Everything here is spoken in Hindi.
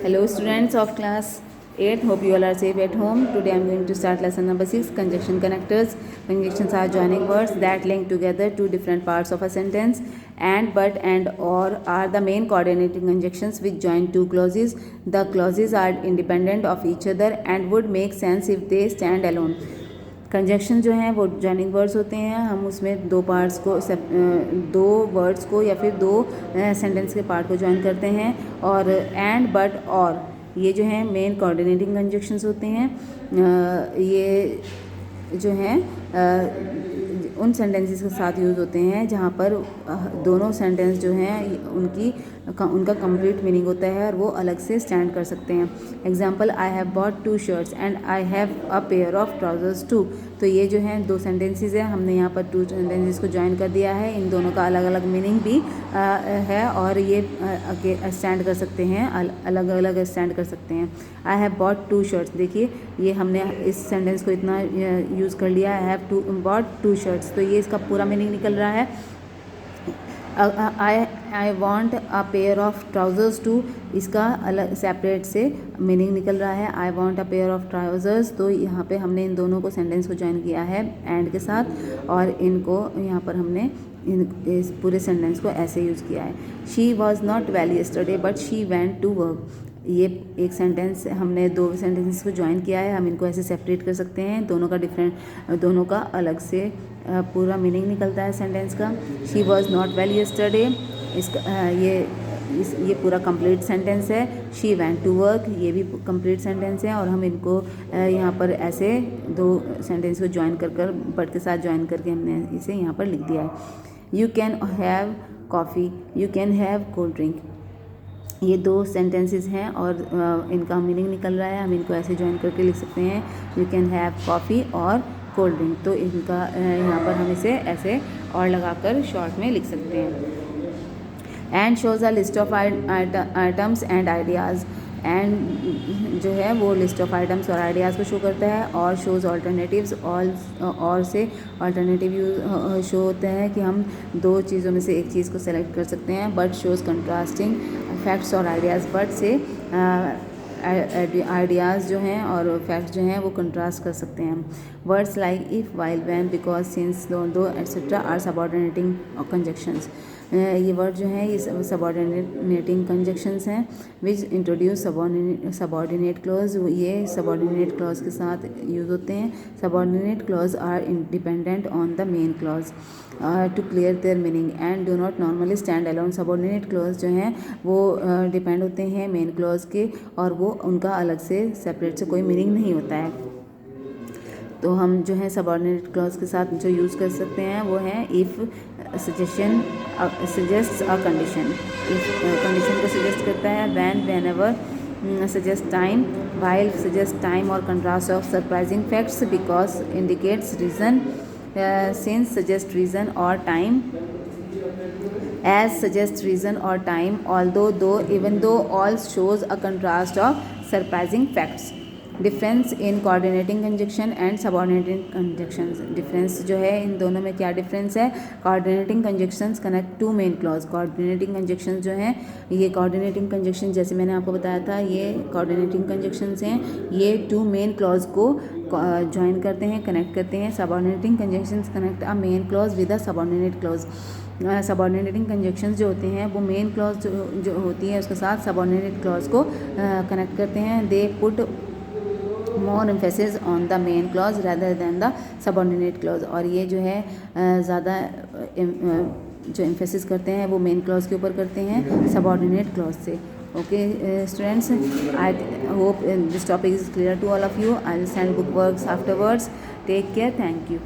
Hello students of class 8, hope you all are safe at home. Today I am going to start lesson number 6, conjunction connectors. Conjunctions are joining words that link together two different parts of a sentence. And, but, and, or are the main coordinating conjunctions which join two clauses. The clauses are independent of each other and would make sense if they stand alone. Conjunction जो हैं वो जॉइनिंग वर्ड्स होते हैं. हम उसमें दो पार्ट्स को दो वर्ड्स को या फिर दो सेंटेंस के पार्ट को ज्वाइन करते हैं. और एंड, बट, और ये जो हैं मेन कोऑर्डिनेटिंग कंजक्शंस होते हैं. ये जो हैं उन सेंटेंसेस के साथ यूज़ होते हैं जहाँ पर दोनों सेंटेंस जो हैं उनका कंप्लीट मीनिंग होता है और वो अलग से स्टैंड कर सकते हैं. Example, I have bought 2 shirts and I have a pair of trousers too. तो ये जो हैं दो सेंटेंसेस हैं, हमने यहाँ पर 2 सेंटेंसेस को ज्वाइन कर दिया है. इन दोनों का अलग अलग मीनिंग भी है और ये स्टैंड कर सकते हैं, अलग अलग स्टैंड कर सकते हैं. आई हैव बॉट 2 शर्ट्स, देखिए ये हमने इस सेंटेंस को इतना यूज़ कर लिया. आई हैव बॉट 2 शर्ट्स, तो ये इसका पूरा मीनिंग निकल रहा है. I want a pair of trousers too, इसका अलग सेपरेट से मीनिंग निकल रहा है. I want a pair of trousers, तो यहाँ पे हमने इन दोनों को सेंटेंस को ज्वाइन किया है एंड के साथ, और इनको यहाँ पर हमने इस पूरे सेंटेंस को ऐसे यूज़ किया है. She was not well yesterday but she went to work. ये एक सेंटेंस, हमने 2 सेंटेंसेस को ज्वाइन किया है. हम इनको ऐसे सेपरेट कर सकते हैं. दोनों का अलग से पूरा मीनिंग निकलता है सेंटेंस का. She was not well yesterday, इसका ये पूरा कंप्लीट सेंटेंस है. शी वेंट टू वर्क, ये भी कंप्लीट सेंटेंस है. और हम इनको यहाँ पर ऐसे 2 सेंटेंस को ज्वाइन कर बट के साथ ज्वाइन करके हमने इसे यहाँ पर लिख दिया है. You can have coffee, you can have cold drink. ये 2 सेंटेंसेस हैं और इनका मीनिंग निकल रहा है. हम इनको ऐसे ज्वाइन करके लिख सकते हैं, यू कैन हैव कॉफ़ी और कोल्ड ड्रिंक. तो इनका यहाँ पर हम इसे ऐसे और लगाकर शॉर्ट में लिख सकते हैं. And shows a list of items and ideas. And जो है वो लिस्ट ऑफ आइटम्स और आइडियाज़ को शो करता है. और शोज़ ऑल्टरनेटिव्स, और से ऑल्टरनेटिव शो होता है कि हम 2 चीज़ों में से एक चीज़ को सेलेक्ट कर सकते हैं. बट शोज़ कंट्रास्टिंग फैक्ट्स और आइडियाज़. बट से आइडियाज़ जो हैं और फैक्ट्स जो हैं वो कंट्रास्ट कर सकते हैं. Words like if, while, when, because, since, though etcetera are subordinating conjunctions. ये वर्ड जो है ये सबऑर्डिनेटिंग कंजक्शंस हैं विच इंट्रोड्यूस सबऑर्डिनेट क्लॉज. ये सबऑर्डिनेट क्लॉज के साथ यूज़ होते हैं. Subordinate clause are dependent on the main clause to clear their meaning and do not normally stand alone. Subordinate clause जो हैं वो डिपेंड होते हैं मेन क्लॉज के और वो उनका अलग से सेपरेट से कोई मीनिंग नहीं होता है. तो हम जो है सबऑर्डिनेट क्लॉज के साथ जो यूज़ कर सकते हैं वो है if suggest a condition. If condition को सजेस्ट करता है. When, whenever suggest time. While suggest time और contrast of surprising facts. Because indicates reason. Since suggest reason और time. as suggests reason or time, although, though, even though, all shows a contrast of surprising facts. Difference in coordinating conjunction and subordinating conjunctions. Difference जो है इन दोनों में क्या डिफरेंस है. Coordinating conjunctions connect to main clause. Coordinating conjunctions जो हैं ये कोऑर्डिनेटिंग कंजक्शन जैसे मैंने आपको बताया था ये कोऑर्डिनेटिंग कंजक्शंस हैं. ये 2 मेन क्लॉज को ज्वाइन करते हैं, कनेक्ट करते हैं. Subordinating conjunctions connect a main clause with a subordinate clause. Subordinating conjunctions जो होते हैं वो मेन क्लॉज जो होती है उसके साथ सबऑर्डिनेट क्लॉज को कनेक्ट करते हैं. They put more emphasis on the main clause rather than the subordinate clause. और ये जो है ज़्यादा जो एम्फेसिस करते हैं वो मेन क्लॉज के ऊपर करते हैं सबऑर्डिनेट क्लॉज से. Okay, students, I hope this topic is clear to all of you. I will send book works afterwards. Take care. Thank you.